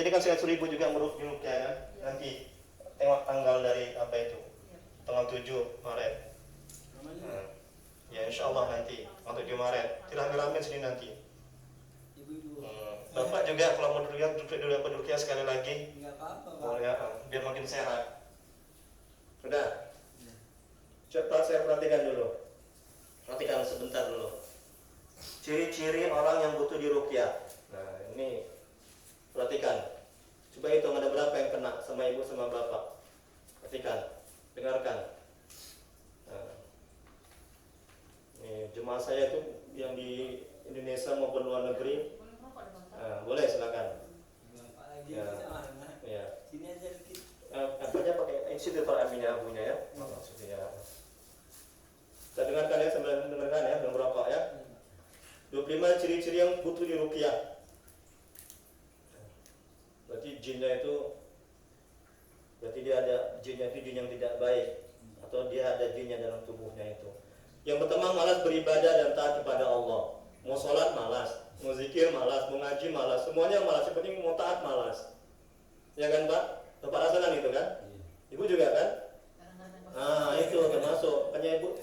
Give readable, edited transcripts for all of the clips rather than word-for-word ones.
Tadi kan saya suruh ibu juga merukyah kan. Nanti tengok tanggal dari apa itu, tanggal 7 Maret. Ya insya Allah nanti tanggal 7 Maret. Rame-rame sini nanti. Bapak juga kalau mau duduk sekali lagi. Enggak apa-apa, Pak. Oh ya, biar makin sehat. Sudah. Coba saya perhatikan dulu. Perhatikan sebentar dulu. Ciri-ciri orang yang butuh dirukyah. Nah, ini perhatikan. Coba hitung ada berapa yang kena sama ibu sama bapak. Perhatikan, dengarkan. Nah, ini jemaah saya itu yang di Indonesia maupun luar negeri. Nah, boleh silakan. Ya. Ya. Sini aja dikit. Apanya pakai institutor aminnya abunya ya. Maksudnya. Kita dengarkan ya sambil mendengarkan ya, dengan merokok ya. 25 ciri-ciri yang butuh dirukyah. Berarti jinnya itu, berarti dia ada jinnya itu jin yang tidak baik, atau dia ada jinnya dalam tubuhnya itu. Yang pertama, malas beribadah dan taat kepada Allah. Mau sholat malas, mau zikir malas, mau ngaji malas, semuanya malas. Yang penting mau taat malas. Ya kan Pak? Bapak rasakan itu kan? Ibu juga kan? Ah itu termasuk. Makanya ibu,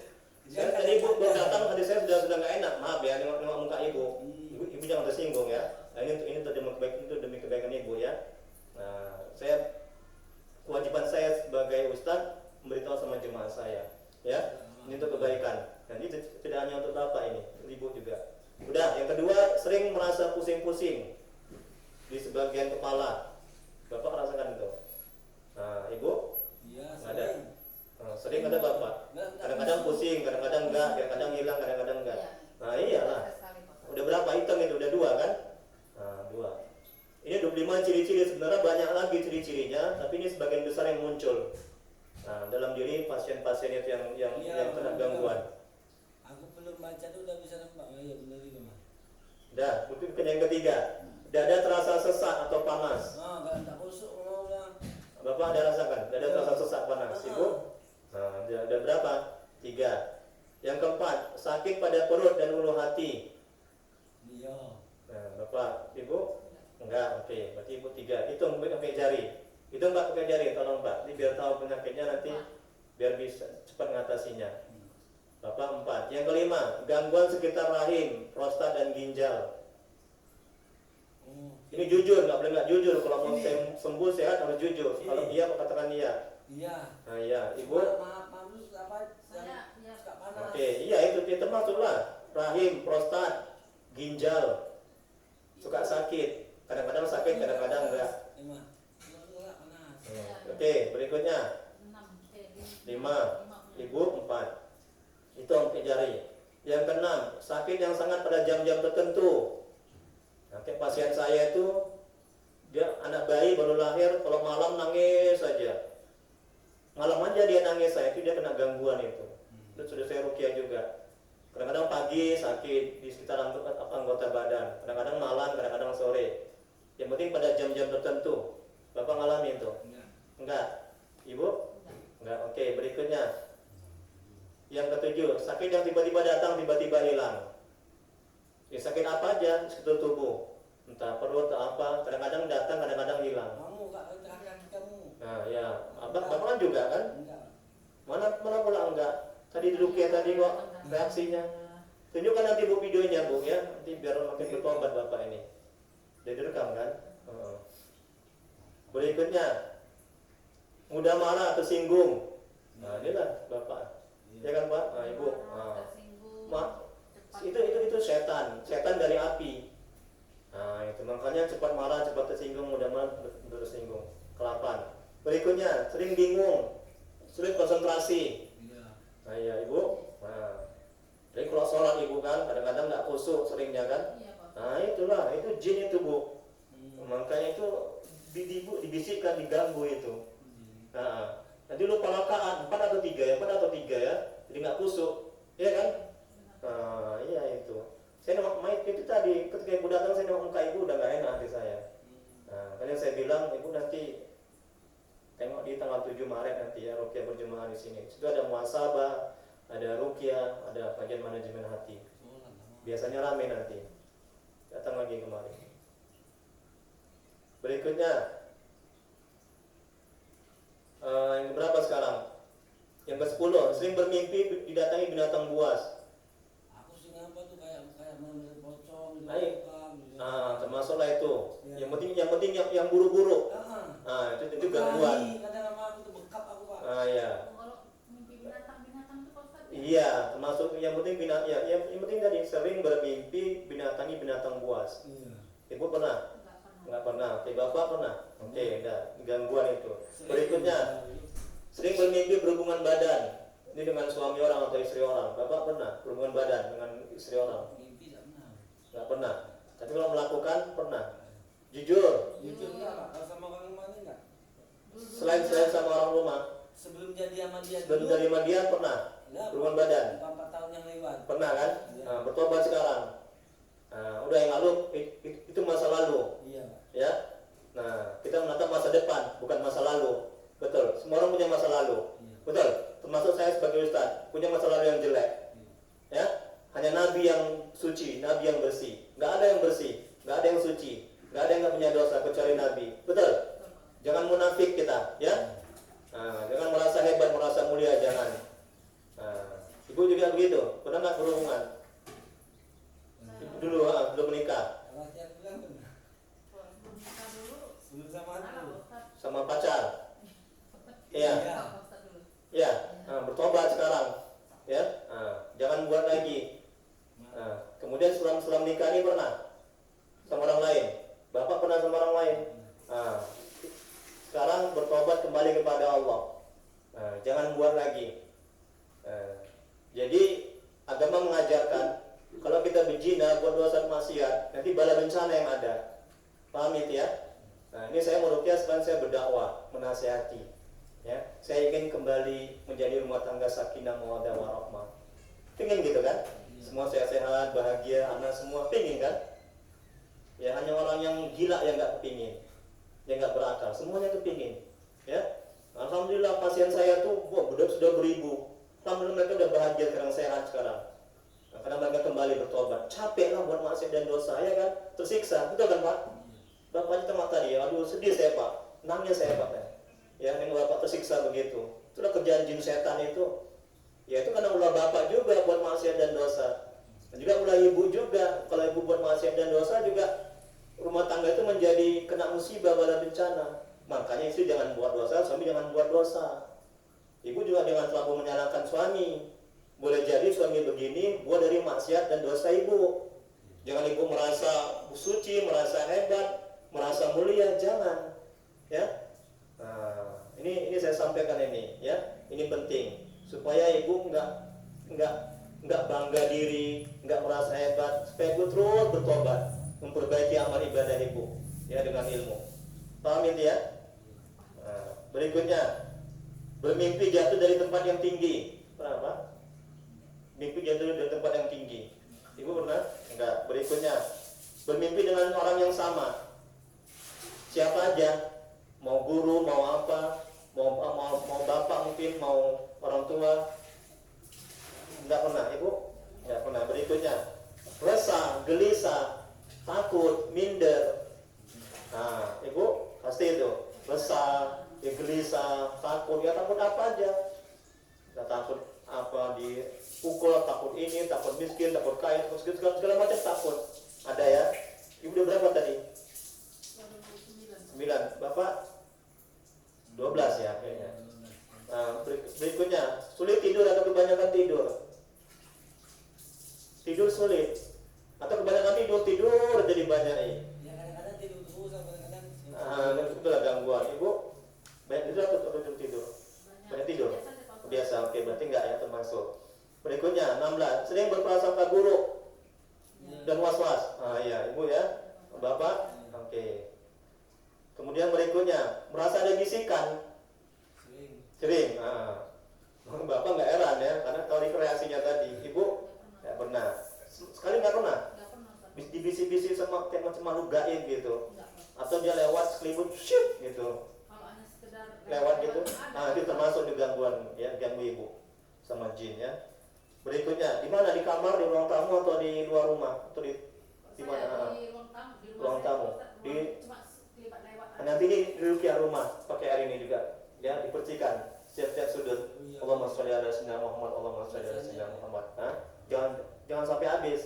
tadi ibu baru datang, tadi saya sudah nggak enak. Maaf ya, nengok muka ibu. Ibu jangan tersinggung ya. Nah, ini demi kebaikan ibu ya. Nah, kewajiban saya sebagai ustadz memberitahu sama jemaah saya, ya. Ini untuk kebaikan. Dan ini tidak hanya untuk bapak ini, ibu juga. Udah, yang kedua, sering merasa pusing-pusing di sebagian kepala. Bapak rasakan itu? Nah, ibu? Iya, ada. Sering ada bapak. Kadang-kadang pusing, kadang-kadang enggak, kadang-kadang hilang, kadang-kadang enggak. Nah, iyalah. Udah berapa hitam itu? Udah 2 kan? Nah, 2. Ini 25 ciri-ciri, sebenarnya banyak lagi ciri-cirinya, tapi ini sebagian besar yang muncul. Nah, dalam diri pasien-pasien itu yang kena gangguan. Aku belum baca tuh udah bisa nampak. Oh iya benar itu, Mas. Udah, mungkin yang ketiga. Dada terasa sesak atau panas. Oh, kalau tak kusuk udah. Bapak ada rasakan? Dada terasa sesak panas. Ibu? Nah, ada berapa? 3. Yang keempat, sakit pada perut dan ulu hati. Iya. Nah, Bapak, Ibu? Enggak, oke. Berarti Ibu 3. Hitung pakai jari. Hitung Mbak pakai jari, tolong Mbak. Ini biar tahu penyakitnya nanti, biar bisa cepat mengatasinya. Bapak 4. Yang kelima, gangguan sekitar rahim, prostat dan ginjal. Ini jujur, nggak boleh nggak jujur. Kalau mau sembuh sehat harus jujur. Kalau iya, katakan iya. Iya. Nah, iya, Ibu. Maaf, apa? Saya suka panas. Oke, iya itu termasuklah rahim, prostat, ginjal. Suka sakit. Kadang-kadang sakit, kadang-kadang enggak. 5. Panas. Oke, berikutnya 5. Ibu 4. Itu pakai jari. Yang keenam, sakit yang sangat pada jam-jam tertentu. Nah, kayak pasien saya itu, dia anak bayi baru lahir, kalau malam nangis saja. Malam aja dia nangis, saya itu dia kena gangguan itu. Itu sudah saya rukyah juga. Kadang-kadang pagi sakit di sekitar anggota badan, kadang-kadang malam, kadang-kadang sore. Yang penting pada jam-jam tertentu. Bapak ngalami itu? Enggak. Ibu? Enggak. Oke, berikutnya. Yang ketujuh, sakit yang tiba-tiba datang, tiba-tiba hilang. Ya, sakit apa aja di sekitar tubuh, entah perut atau apa, kadang-kadang datang, kadang-kadang hilang. Kamu kak, terakhir kamu. Nah ya, bapak kan juga kan? Enggak. Mana pula enggak? Tadi duduk ya tadi kok reaksinya. Tunjukkan nanti bu videonya bu ya, nanti biar makin bertobat bapak ini. Dia direkam kan? Berikutnya, mudah marah atau singgung. Nah inilah bapak. Ya kan pak? Nah ibu. Itu setan dari api. Nah itu makanya cepat marah, cepat tersinggung, mudah marah, tersinggung. Ke-8. Berikutnya, sering bingung, sulit konsentrasi. Nah iya ibu. Nah, jadi kalau sholat ibu kan kadang-kadang nggak khusyuk seringnya kan. Nah itulah, itu jin itu bu. Makanya itu dibisikkan, diganggu itu. Nah, nanti lupa rakaat 4 atau 3 ya, 4 atau 3 ya, jadi nggak khusyuk, ya kan? Nah, iya itu. Saya nengok Mike itu tadi, ketika ibu datang saya nengok muka ibu udah nggak enak hati saya. Nah, makanya saya bilang ibu nanti tengok di tanggal 7 Maret nanti ya rukyah berjemaah di sini. Situ ada muhasabah, ada rukyah, ada kajian manajemen hati. Biasanya rame nanti. Datang lagi kemarin. Berikutnya, yang berapa sekarang? Yang ke-10, sering bermimpi didatangi binatang buas. Aku sih apa tuh kayak mengambil pocong gitu. Ayo. Termasuklah itu. Ya. Yang penting yang buru-buru. Itu gangguan. Kadang sama aku tuh bekap aku, Pak. Ya. Kalau mimpi binatang-binatang itu Pak Ustaz. Iya, termasuk yang penting yang penting tadi sering bermimpi didatangi binatang buas. Iya. Ibu pernah? Enggak pernah. Nggak pernah. Oke, Bapak pernah? Oke, udah gangguan itu. Berikutnya, sering bermimpi berhubungan badan. Ini dengan suami orang atau istri orang. Bapak pernah berhubungan badan dengan istri orang? Mimpi tak pernah. Nggak pernah. Tapi kalau melakukan pernah. Jujur. Jujur enggak, Pak? Kalau sama orang rumah ini enggak? Selain sama orang rumah, Sebelum jadi sama dia sebelum dari mandian pernah Enggak, berhubungan badan. 4 tahun yang lewat. Pernah kan? Iya. Nah, bertobat sekarang. Udah yang lalu itu masa lalu, Iya, Pak. ya. Nah, kita menatap masa depan, bukan masa lalu. Betul. Semua orang punya masa lalu. Iya. Betul. Termasuk saya sebagai ustaz punya masa lalu yang jelek. Iya. Ya. Hanya nabi yang suci, nabi yang bersih. Nggak ada yang bersih, nggak ada yang suci, nggak ada yang nggak punya dosa kecuali nabi. Betul. Jangan munafik kita, ya. Jangan merasa hebat, merasa mulia, jangan. Ibu juga begitu. Pernah nggak berhubungan? Ibu dulu, belum menikah, Kalau hati aku kan pernah. Sebelum nikah dulu. Sebelum sama Pernah aku. Pak Ustaz. sama pacar. Iya. Iya. Pak Ustaz dulu. Ya, bertobat sekarang, ya. Jangan buat lagi. Kemudian setelah nikah ini pernah sama orang lain. Bapak pernah sama orang lain. Sekarang bertobat kembali kepada Allah. Jangan buat lagi. Jadi agama mengajarkan kalau kita berzina, buat dosa maksiat, nanti bala bencana yang ada. Paham itu ya? Ini saya meruqyah sekarang saya berdakwah, menasihati. Ya, saya ingin kembali menjadi rumah tangga sakinah mawaddah warahmah. Pengen gitu kan? Semua sehat-sehat, bahagia, anak semua pengen kan? Ya hanya orang yang gila yang nggak kepingin, yang nggak berakal, semuanya kepingin. Ya, alhamdulillah pasien saya tuh, sudah beribu. Alhamdulillah mereka udah bahagia sekarang, sehat sekarang. Karena mereka kembali bertobat. Capek lah buat maksiat dan dosa, ya kan? Tersiksa, betul kan Pak? Bapaknya temat tadi, aduh sedih saya Pak, nangis saya Pak. Ya, yang bapak tersiksa begitu. Itulah kerjaan jin setan itu. Ya itu karena ulah bapak juga buat maksiat dan dosa. Dan juga ulah ibu juga. Kalau ibu buat maksiat dan dosa juga rumah tangga itu menjadi kena musibah bala bencana. Makanya istri jangan buat dosa, suami jangan buat dosa. Ibu juga jangan selalu menyalahkan suami. Boleh jadi suami begini buat dari maksiat dan dosa ibu. Jangan ibu merasa suci, merasa hebat, merasa mulia, jangan. Ya. Ini saya sampaikan ini, ya. Ini penting supaya ibu nggak bangga diri, nggak merasa hebat, supaya ibu terus bertobat, memperbaiki amal ibadah ibu, ya dengan ilmu. Paham itu ya? Berikutnya, bermimpi jatuh dari tempat yang tinggi. Berapa? Mimpi jatuh dari tempat yang tinggi. Ibu pernah? Enggak. Berikutnya, bermimpi dengan orang yang sama. Siapa aja? Mau guru, mau apa? Mau bapak mungkin, mau orang tua. Enggak pernah, Ibu? Enggak pernah. Berikutnya, resah, gelisah, takut, minder. Ibu pasti itu. Resah, gelisah, takut. Ya takut apa aja. Kita takut apa dipukul, takut ini, takut miskin, takut kaya, takut segala macam takut. Ada ya? Ibu udah berapa tadi? 9. Bapak 12 ya kayaknya. Berikutnya, sulit tidur atau kebanyakan tidur? Tidur sulit atau kebanyakan tidur jadi banyak ini. Ya kadang-kadang tidur terus, kadang-kadang. Itulah gangguan. Ibu banyak tidur atau tidur? Banyak tidur. Biasa, oke, berarti enggak ya termasuk. Berikutnya 16, sering berprasangka buruk dan was-was. Iya, Ibu ya. Bapak, oke. Kemudian berikutnya, merasa ada bisikan. Sering. Bapak nggak heran ya, karena tahu reaksinya tadi. Ibu nggak pernah. Sekali nggak pernah. Dibisik-bisik sama kayak macam makhluk gaib gitu. Atau dia lewat sekelibut, shit gitu. Kalau hanya sekedar Lewat gitu. Itu termasuk di gangguan ya, ganggu ibu sama jin ya. Berikutnya, di mana? Di kamar, di ruang tamu atau di luar rumah? Atau di mana? Di ruang tamu. Ruang tamu. Di cuma kelipat lewat Nanti ini diruqyah rumah pakai air ini juga, ya dipercikan setiap sudut. Allahumma sholli ala sayyidina Muhammad, Allahumma sholli ala sayyidina Muhammad. Nah, jangan sampai habis.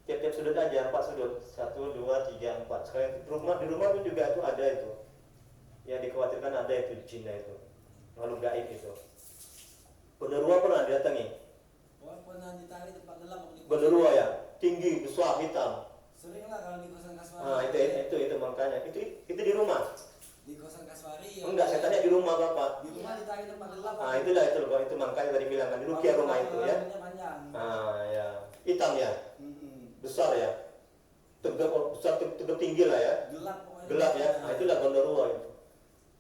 Tiap-tiap sudut aja, 4 sudut, 1, 2, 3, 4. Sekarang di rumah pun juga itu ada itu. Yang dikhawatirkan ada itu jinnya itu, makhluk gaib itu. Genderuwo pernah didatangi? Pernah ditarik tempat gelap. Genderuwo ya, tinggi, besar, hitam. Sering lah kalau di kosan Kaswari. Nah itu makanya. Itu di rumah. Di kosan Kaswari. Enggak, setannya di rumah bapak. Di rumah ditarik tempat gelap. Nah itulah itu makanya tadi bilang kan diruqyah rumah itu ya. Panjang. Ah ya, hitam ya, besar ya, tegap besar, tegap tinggi lah ya, Gelap pokoknya. gelap ya. Nah itulah genderuwo itu.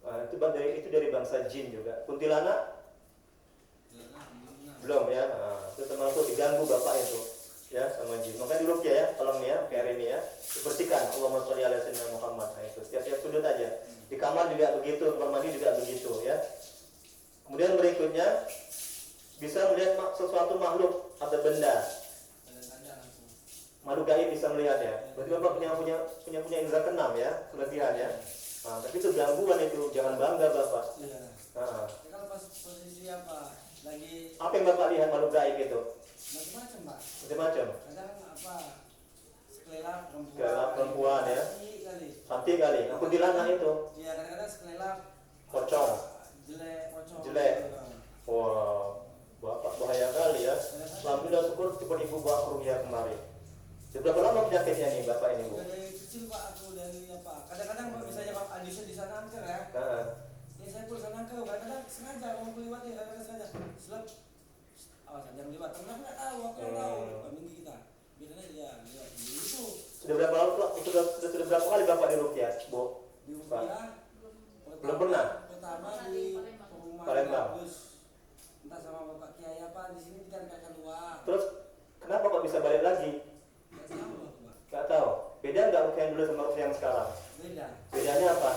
Nah, itu dari bangsa jin juga. Kuntilanak belum ya. Nah, itu termasuk diganggu bapak itu ya sama jin. Makanya diruqyah ya, tolong ya, kayak ini ya, dibersihkan. Allahumma sholli ala sayyidina Muhammad. Nah itu setiap sudut aja. Di kamar juga begitu, kamar mandi juga begitu ya. Kemudian berikutnya bisa melihat sesuatu makhluk atau benda. Makhluk gaib bisa melihat ya. Berarti bapak punya indera keenam ya, kelebihan ya. Nah, tapi itu gangguan itu, jangan bangga bapak. Iya. Nah, Kalau pas posisi apa? Lagi apa yang bapak lihat makhluk gaib itu? macam-macam, Pak. Macam-macam. Kadang apa? Sekelelap perempuan. Sekelelap perempuan ya. Kali. Cantik kali. Nah, kuntilanak itu. Iya, kadang-kadang sekelelap Pocong. pocong. Jelek. Wah, bapak bahaya kali ya. Alhamdulillah syukur cepat ibu bawa ke ruqyah kemarin. Sudah berapa lama penyakitnya nih bapak ini bu? Dari kecil Pak aku dari apa? Kadang-kadang Pak misalnya Pak Adisnya di sana angker ya. Nah, Ya saya pun sana angker. Kadang-kadang sengaja mau kelewat ya. Kadang-kadang sengaja. Selap. Awas jangan lewat. Karena aku nggak tahu. Aku nggak tahu. Minggu kita. Biasanya dia lihat itu. sudah berapa lama Pak? Sudah berapa kali bapak di ruqyah bu? Di Rupiah. Belum pernah? Pertama di rumah Palembang. Terus entah sama Bapak Kiai apa di sini tidak keluar. Terus kenapa kok bisa balik lagi? Nggak tahu aku Pak. Gak tahu. Beda nggak ruqyah yang dulu sama ruqyah yang sekarang? Beda. Bedanya apa?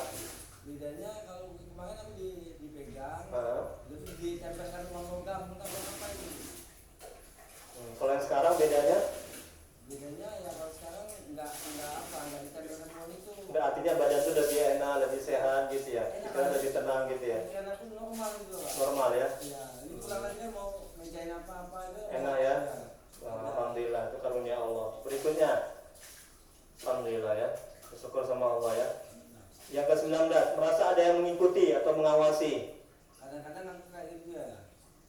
Bedanya kalau kemarin aku dipegang. Nah, Itu ditempelkan uang logam. Entah apa itu. kalau yang sekarang bedanya? Bedanya ya kalau sekarang nggak ditempelkan uang itu. Nggak, artinya badan itu lebih enak, lebih sehat gitu ya. Pikiran lebih tenang gitu ya. Pikiran aku normal gitu Pak. Normal ya. Iya. Ini pulang lagi kan mau ngejain apa-apa itu. Enak ya. Alhamdulillah, itu karunia Allah. Berikutnya, alhamdulillah ya, bersyukur sama Allah ya. Yang ke-19, merasa ada yang mengikuti atau mengawasi. Kadang-kadang aku kayak gitu ya.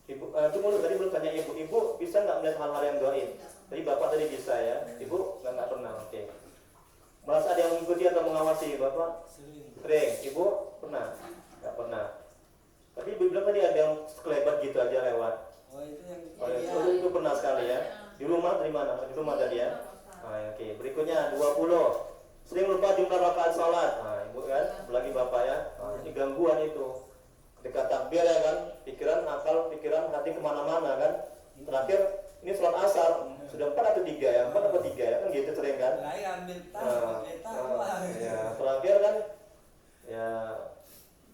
Ibu, tunggu tadi belum tanya ibu. Ibu bisa nggak melihat hal-hal yang gaib? Tadi bapak tadi bisa ya. Ibu nggak pernah. Oke. Merasa ada yang mengikuti atau mengawasi bapak? Sering. Ibu pernah? Nggak pernah. Tapi ibu bilang tadi ada yang sekelebat gitu aja lewat. Oh itu yang Oh, itu pernah sekali ya. Di rumah dari mana? Di rumah tadi ya. Nah, oke. Berikutnya 20. Sering lupa jumlah rakaat sholat. Nah, ibu kan, lagi bapak ya. Nah, ini gangguan itu. Ketika takbir ya kan, pikiran, akal, pikiran, hati kemana-mana kan. Terakhir ini sholat asar sudah 4 atau 3 ya, 4 atau 3 ya kan gitu sering kan. ambil tahu, Ya, terakhir kan, ya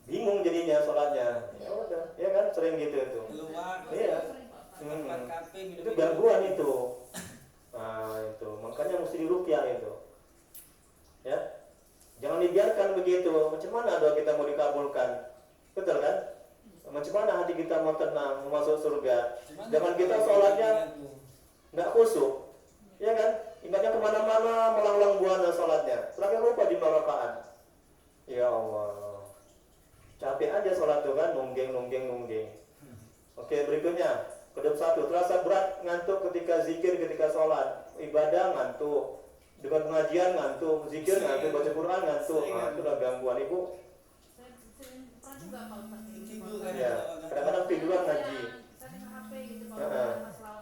bingung jadinya sholatnya. Ya udah, ya kan sering gitu itu. keluar. Iya. Itu gangguan itu. Nah itu makanya mesti diruqyah itu ya, jangan dibiarkan begitu. Macam mana doa kita mau dikabulkan, betul kan? Macam mana hati kita mau tenang, mau masuk surga, sedangkan kita sholatnya nggak khusyuk, ya kan? Ingatnya kemana-mana, melang-lang buana sholatnya, terakhir lupa di rakaat. Ya Allah, capek aja sholat tuh kan, nungging. Oke, berikutnya ke-21, terasa berat ngantuk ketika zikir, ketika sholat, ibadah ngantuk, dengan pengajian ngantuk, zikir ngantuk, baca Quran ngantuk. Nah, itu udah gangguan ibu. Pernah juga kalau Tidur pakai Ya, kadang-kadang tiduran ngaji, sering HP gitu kalau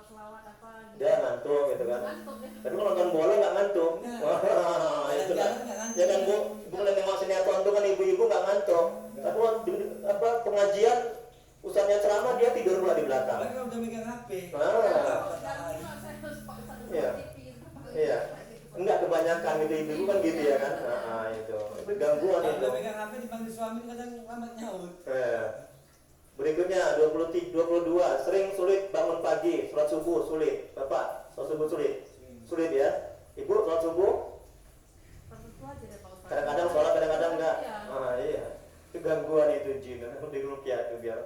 selawat apa gitu. dia ngantuk gitu kan. Ngantuk deh. Tapi kalau nonton bola nggak ngantuk. Wah, itu lah. Ya kan bu, ibu kalau nengok sinetron tuh kan ibu-ibu nggak ngantuk. Tapi apa pengajian, usahanya ceramah dia tidur pula di belakang. Mereka udah megang HP. Iya. Iya. Enggak kebanyakan gitu ibu kan gitu ya kan. Nah, itu gangguan Kalau itu. udah megang HP dipanggil suami kadang lambat nyaut. Berikutnya 22, sering sulit bangun pagi, sholat subuh sulit. Bapak, sholat subuh sulit. Sulit ya. Ibu sholat subuh? Kadang-kadang sholat, kadang-kadang enggak. gangguan itu jin, aku diruqyah itu biar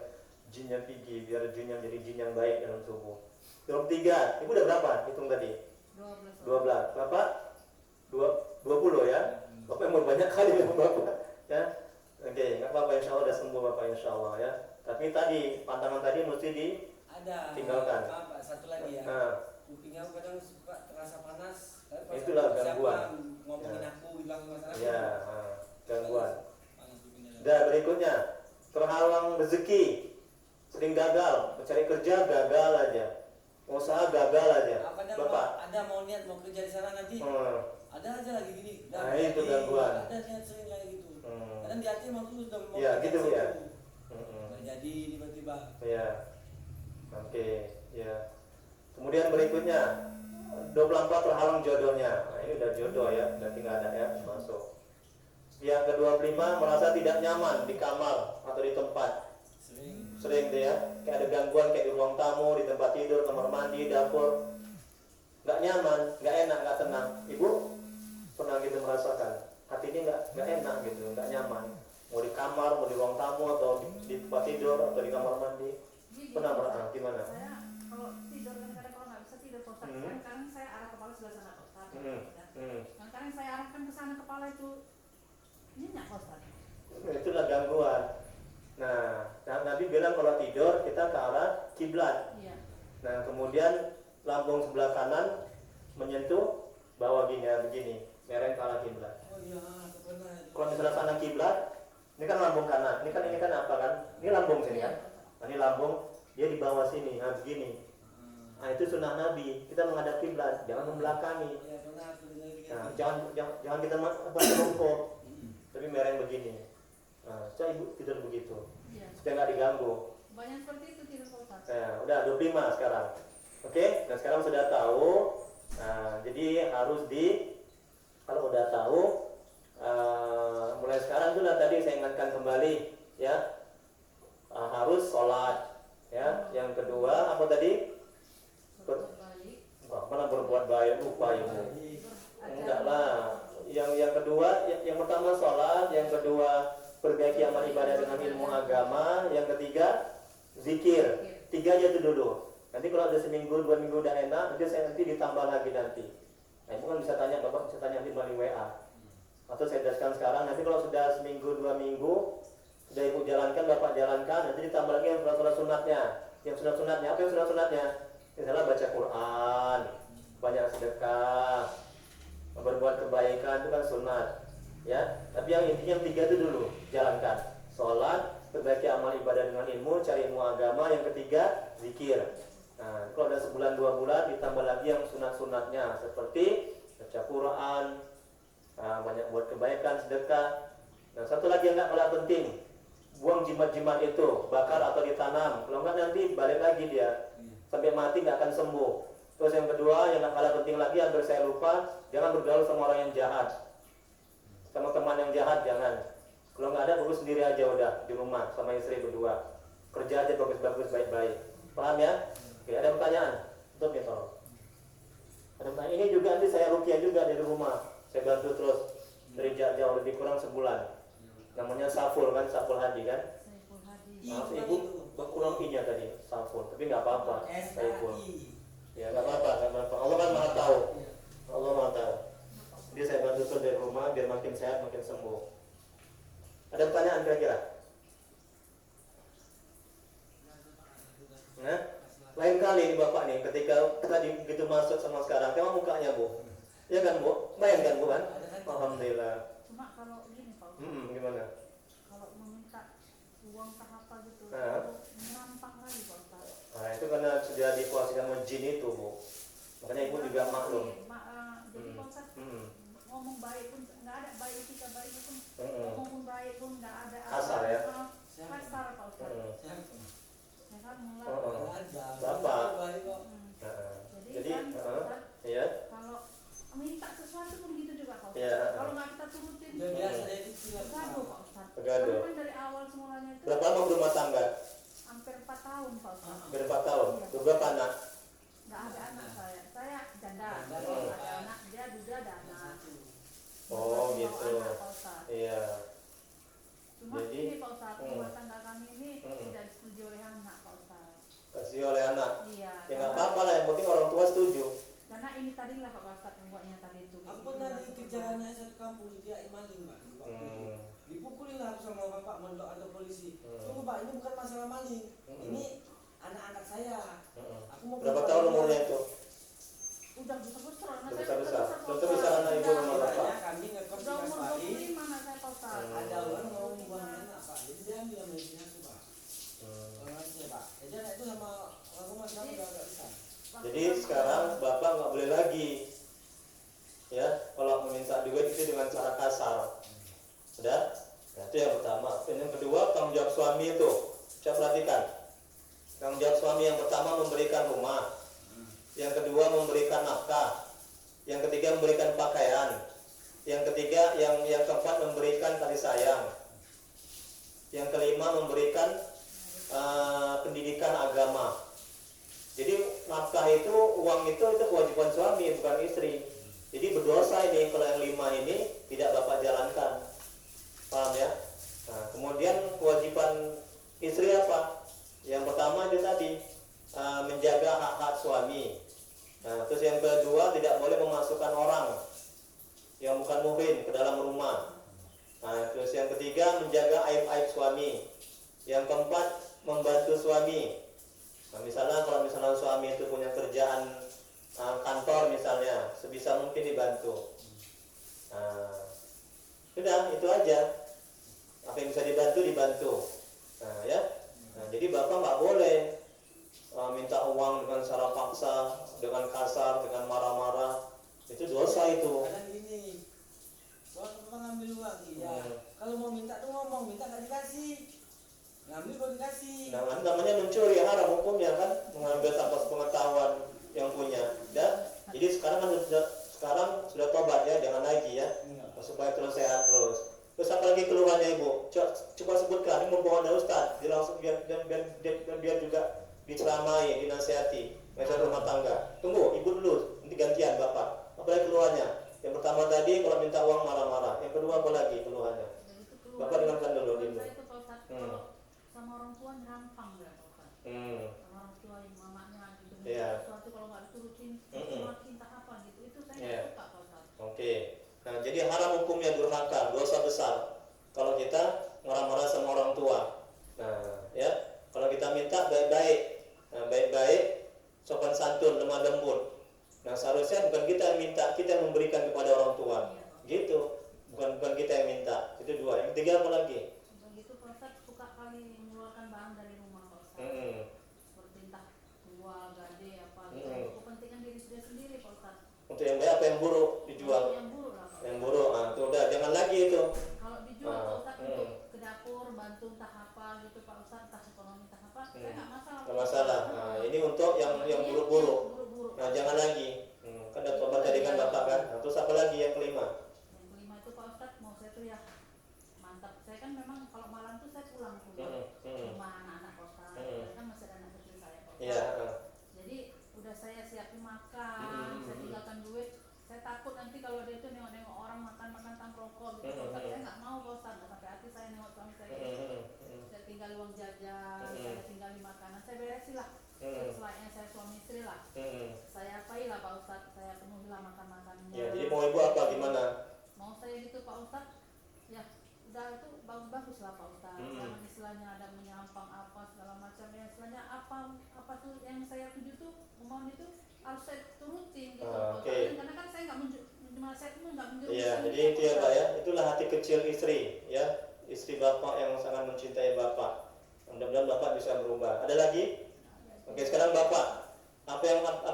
jinnya pergi, biar jinnya jadi jin yang baik dalam tubuh. Yang ketiga, ibu udah berapa? Hitung tadi. 12. Bapak 20 ya. Bapak yang mau banyak kali dengan Bapak ya. Oke, nggak apa-apa, insya Allah udah sembuh Bapak, insya Allah ya. Tapi tadi pantangan tadi mesti ditinggalkan. Ada satu lagi ya. Nah, Kupingnya aku kadang suka terasa panas. Itulah gangguan. Siapa ngomongin Ya. aku bilang masalah. ya gangguan. Panas kupingnya. Dan berikutnya, terhalang rezeki, sering gagal, mencari kerja gagal aja, usaha gagal aja. Kadang Bapak, ada mau niat mau kerja di sana nanti. Ada aja lagi gini. Nah, itu gangguan. Ada niat sering kayak gitu. Hmm. Kadang di hati emang tuh udah mau Ya, kerja gitu, di situ. ya. Nggak jadi tiba-tiba. Ya, oke, ya. Kemudian berikutnya, 24 terhalang jodohnya. Nah, ini udah jodoh ya, berarti nggak ada ya, masuk. Yang ke-25 merasa tidak nyaman di kamar atau di tempat. Sering deh ya, kayak ada gangguan kayak di ruang tamu, di tempat tidur, kamar mandi, dapur. Nggak nyaman, nggak enak, nggak tenang. Ibu pernah gitu merasakan hati ini nggak enak gitu, nggak nyaman. Mau di kamar, mau di ruang tamu atau di tempat tidur atau di kamar mandi. Pernah gimana? Saya kalau tidur kadang-kadang kalau nggak bisa tidur Pak Ustadz, kadang saya arah kepala sebelah sana Pak Ustadz. Kadang-kadang saya arahkan ke sana kepala itu nyenyak Pak Ustadz. Itulah gangguan. Nah, Nabi bilang kalau tidur kita ke arah kiblat. Iya. Nah, kemudian lambung sebelah kanan menyentuh bawah gini ya, begini, mereng ke arah kiblat. Oh iya, aku pernah. Kalau di sebelah kanan kiblat, ini kan lambung kanan. Ini kan apa kan? Ini lambung sini kan? Nah, ini lambung, dia di bawah sini, nah begini. Nah, itu sunnah Nabi. Kita menghadap kiblat, jangan membelakangi. Iya, pernah aku dengar gitu. Nah, jangan kita jongkok, tapi mereng begini. Nah, saya ibu tidur begitu, Iya. supaya nggak diganggu. Banyak seperti itu tidur Pak Ustadz. Nah, udah 25 sekarang. Oke, dan sekarang sudah tahu. Nah, jadi harus kalau udah tahu, mulai sekarang sudah tadi saya ingatkan kembali, ya, harus sholat, ya. Yang kedua apa tadi? Berbuat baik. Wah, mana berbuat baik, lupa ibu. Enggak lah. Yang kedua, yang pertama sholat, yang kedua perbaiki amal ibadah dengan ilmu agama, yang ketiga zikir. 3 aja itu dulu. Nanti kalau ada seminggu, 2 minggu udah enak, nanti ditambah lagi nanti. Nah, ibu kan bisa tanya, bapak bisa tanya nanti melalui WA. Atau saya jelaskan sekarang, nanti kalau sudah seminggu, 2 minggu, sudah ibu jalankan, bapak jalankan, nanti ditambah lagi yang sunnah sunatnya. Yang sunnah sunatnya, apa yang sunnah sunatnya? Misalnya baca Quran, banyak sedekah, berbuat kebaikan itu kan sunat, ya. Tapi yang intinya 3 itu dulu jalankan. Sholat, perbaiki amal ibadah dengan ilmu, cari ilmu agama. Yang ketiga zikir. Nah, kalau ada sebulan 2 bulan ditambah lagi yang sunat-sunatnya seperti baca Quran, banyak buat kebaikan, sedekah. Nah, satu lagi yang nggak kalah penting, buang jimat-jimat itu, bakar atau ditanam. Kalau nggak nanti balik lagi dia sampai mati nggak akan sembuh. Terus yang kedua yang nggak kalah penting lagi, hampir saya lupa, jangan bergaul sama orang yang jahat, sama teman yang jahat jangan. Kalau nggak ada, urus sendiri aja udah di rumah sama istri berdua, kerja aja bagus-bagus, baik-baik. Paham ya? Oke, ada pertanyaan? Untuk ya, tolong. Ada pertanyaan? Ini juga nanti saya ruqyah juga di rumah, saya bantu terus dari jauh lebih kurang sebulan. Namanya Saful kan, Saful Hadi kan? Saiful Hadi. Maaf ibu, berkurang i-nya tadi, Saful, tapi nggak apa-apa. Saiful. Ya nggak apa-apa, nggak apa-apa. Allah kan maha tahu. Allah maha tahu. Jadi saya bantu terus dari rumah biar makin sehat, makin sembuh. Ada pertanyaan kira-kira? Nah, lain kali nih bapak nih, ketika tadi begitu masuk sama sekarang, tengok mukanya bu, ya kan bu, bayangkan bu kan? Alhamdulillah. Cuma kalau gini Pak Ustadz, Gimana? kalau meminta uang tak apa gitu, Nah. merampak lagi Pak Ustadz. Nah itu karena sudah dikuasai sama jin itu bu, makanya ibu juga maklum. Jadi Pak Ustadz ngomong baik pun nggak ada, baik kita baik pun ngomong pun baik pun nggak ada. Kasar ya? Kasar Pak Ustadz. Ya kan mulai. Bapak. Jadi kan Pak Ustadz, Iya. kalau minta sesuatu pun gitu juga Pak Ustadz. Iya. Kalau nggak kita turutin, Biasa itu gaduh Pak Ustadz. Gaduh. Karena kan dari awal semulanya itu Berapa lama berumah tangga? hampir 4 tahun Pak Ustadz. Hampir 4 tahun. Berapa anak? Nggak ada anak saya janda. Ada anak, dia juga ada anak. Oh Bawa gitu. anak, Pak Ustadz. Iya. Cuma Jadi, ini Pak Ustadz, inilah Pak Ustadz yang buatnya tadi itu. Aku pernah dikejar anak satu kampung, dia maling Pak. Dipukulin lah aku sama bapak mondok atau polisi. Tunggu Pak, ini bukan masalah maling. Ini anak-anak saya. Aku mau Berapa tahun umurnya itu? Udah besar-besar. Tentu besar anak ibu sama bapak. Kami ngekos di Udah umur Kasbari. 25 anak saya Pak Ustadz. Ada orang mau buang anak Pak, jadi dia ambil sama istrinya aku Pak. Orang anaknya Pak. Jadi anak itu sama orang rumah siapa udah agak besar. Jadi sekarang bapak nggak boleh lagi ya kalau meminta duit itu dengan cara kasar. Sudah? Nah, itu yang pertama. Dan yang kedua, tanggung jawab suami itu. Coba perhatikan. Tanggung jawab suami yang pertama memberikan rumah. Yang kedua memberikan nafkah. Yang ketiga memberikan pakaian. Yang ketiga, yang keempat memberikan kasih sayang. Yang kelima memberikan pendidikan agama. Jadi nafkah itu, uang itu kewajiban suami, bukan istri. Jadi berdosa ini kalau yang 5 ini tidak bapak jalankan. Paham ya? Nah, kemudian kewajiban istri apa? Yang pertama itu tadi menjaga hak-hak suami. Nah, terus yang kedua tidak boleh memasukkan orang yang bukan muhrim ke dalam rumah. Nah, terus yang ketiga menjaga aib-aib suami. Yang keempat membantu suami. Nah, misalnya kalau misalnya suami itu punya kerjaan kantor misalnya, sebisa mungkin dibantu. Nah, sudah itu aja. Apa yang bisa dibantu. Nah, ya. Nah, jadi bapak nggak boleh minta uang dengan cara paksa, dengan kasar, dengan marah-marah. Itu dosa itu. Kadang gini, kalau bapak ngambil uang, iya. Kalau mau minta tuh ngomong, minta nggak dikasih. Ngambil baru dikasih. Nah, namanya mencuri, haram hukumnya kan, mengambil tanpa pengetahuan yang punya. Dan jadi sekarang sudah tobat ya, jangan lagi ya, supaya terus sehat terus. Terus apa lagi keluhannya ibu? Coba sebutkan. Ini mumpung ada Ustaz, dia langsung biar juga diceramai, dinasihati, masalah rumah tangga. Tunggu, ibu dulu, nanti gantian bapak. Apa lagi keluhannya? Yang pertama tadi kalau minta uang marah-marah. Yang kedua apa lagi keluhannya? Bapak dengarkan dulu ibu. Saya itu Pak Ustadz, kalau sama orang tua gampang ya Pak Ustadz. Sama orang tua yang mamanya gitu. Sesuatu kalau nggak diturutin, cinta apa gitu. Itu saya nggak suka Pak Ustadz. Oke. Nah, jadi haram hukumnya durhaka, dosa besar. Kalau kita marah-marah sama orang tua. Nah, ya, kalau kita minta baik-baik. Nah, baik-baik, sopan santun, lemah lembut. Nah, seharusnya bukan kita yang minta, kita yang memberikan kepada orang tua. Gitu. Bukan kita yang minta. Itu dua. Yang ketiga apa lagi? Begitu Pak Ustadz suka kali mengeluarkan barang dari rumah Pak Ustadz. Seperti entah jual, gade, apa gitu. Untuk kepentingan diri sendiri Pak Ustadz. Untuk yang baik apa yang buruk dijual? Yang buruk lah. Yang buruk. Nah, itu udah jangan lagi itu. Kalau dijual Pak Ustadz untuk ke dapur, bantu entah apa gitu Pak Ustadz, entah ekonomi entah apa, saya nggak masalah. Nggak masalah. Nah, ini untuk yang buruk-buruk. Nah, jangan lagi. Kan ada tobat tadi kan bapak kan. Nah, terus apa lagi yang kelima? Yang kelima itu Pak Ustadz mau saya tuh ya mantap. Saya kan memang kalau malam tuh saya pulang rumah anak-anak Pak Ustadz. Kan masih ada anak kecil saya Pak Ustadz. Iya. Jadi udah saya siapin makan, saya tinggalkan duit. Saya takut nanti kalau dia tuh nengok-nengok orang makan tanpa rokok gitu. Pak Ustadz, saya nggak mau Pak Ustadz. Sampai hati saya nengok suami saya. Saya tinggal uang jajan, saya tinggal makanan, saya beresin lah. Selainnya saya suami istri lah. Saya apailah Pak Ustadz, saya penuhilah makan-makannya. Ya, jadi mau ibu apa gimana? Mau saya gitu Pak Ustadz, ya udah itu bagus lah Pak Ustadz. Jangan istilahnya ada menyampang apa segala macam ya, istilahnya apa tuh yang saya tuju tuh kemauan itu harus saya turutin gitu Pak Ustadz. Karena kan saya nggak saya tuh nggak menjurus. Iya, jadi itu ya Pak ya, itulah hati kecil istri ya, istri bapak yang sangat mencintai bapak. Mudah-mudahan bapak bisa berubah. Ada lagi? Oke, sekarang bapak, apa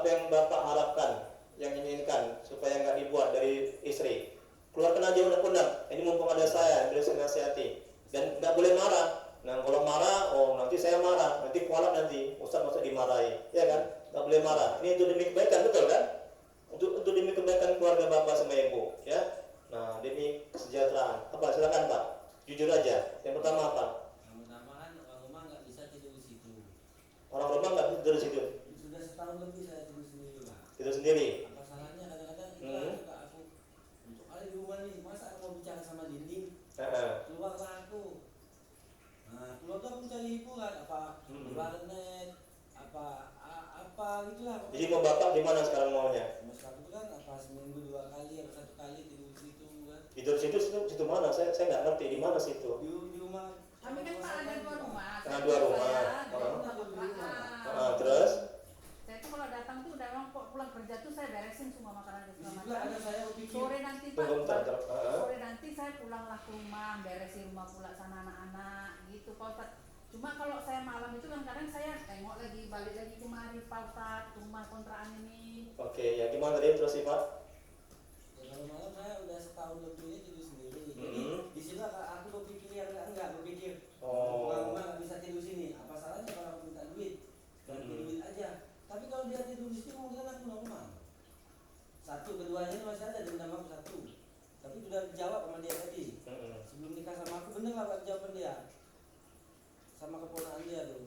yang bapak harapkan, yang inginkan supaya nggak dibuat dari istri? Keluarkan aja undang-undang. Ini mumpung ada saya yang bisa nasihati. Dan nggak boleh marah. Nah, kalau marah, nanti saya marah, nanti kualat nanti, Ustaz masa dimarahi, ya kan? Nggak boleh marah. Ini untuk demi kebaikan, betul kan? Untuk demi kebaikan keluarga bapak sama ibu, ya. Nah, demi kesejahteraan. Apa? Silakan Pak. Jujur aja. Yang pertama apa? Yang pertama kan orang rumah nggak bisa tidur di situ. Orang rumah nggak bisa tidur di situ. Sudah setahun lebih saya tidur sendiri Pak. Tidur sendiri. Apa salahnya kadang-kadang itu suka aku untuk ada di rumah nih, masa aku mau bicara sama dinding? Keluarlah aku. Nah, keluar tuh aku cari hiburan apa di warnet, apa apa gitulah. Jadi mau bapak di mana sekarang maunya? Mas aku itu kan apa seminggu 2 kali atau 1 kali tidur di situ kan. Tidur situ mana? Saya nggak ngerti di mana situ. Di rumah. Kami kan Pak ada 2 rumah. Karena 2 rumah. Terus? Saya tuh kalau datang tuh udah memang pulang kerja tuh saya beresin semua makanan dan segala Disitulah macam. ada saya berpikir. Sore nanti Pak, Tunggu bentar. sore nanti saya pulanglah ke rumah, beresin rumah pula sana anak-anak gitu Pak Ustadz. Cuma kalau saya malam itu kan kadang saya tengok lagi, balik lagi kemari Pak Ustadz, rumah kontrakan ini. Oke, ya gimana tadi terus sih Pak? Ya, kalau malam saya udah setahun lebih tidur sendiri. Jadi di situ aku berpikir yang enggak berpikir. Mama nggak bisa tidur sini. Apa salahnya kalau aku minta duit? Ganti duit aja. Tapi kalau dia tidur di situ mungkin aku normal. Satu, keduanya masih ada dendam aku satu. Tapi sudah dijawab sama dia tadi. Sebelum nikah sama aku bener lah buat jawaban dia. Sama keponakan dia tuh.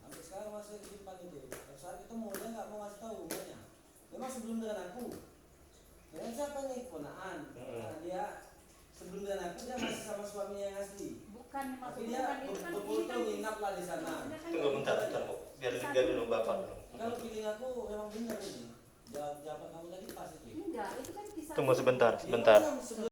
Sampai sekarang masih simpan itu. Saat ketemu dia nggak mau ngasih tahu umurnya. Memang sebelum dengan aku. Dengan siapa nih keponakan? Nah, dia sebelum dengan aku dia masih sama suaminya yang asli. Bukan Tapi maksudnya dia kan itu kan berfoto nginap lah di sana. Tunggu bentar Bu. Biar dulu bapak dulu. Kalau pilih aku memang benar ini. Jawaban kamu tadi pas itu. Enggak, itu kan kisah. Tunggu sebentar. Dia memang sebelum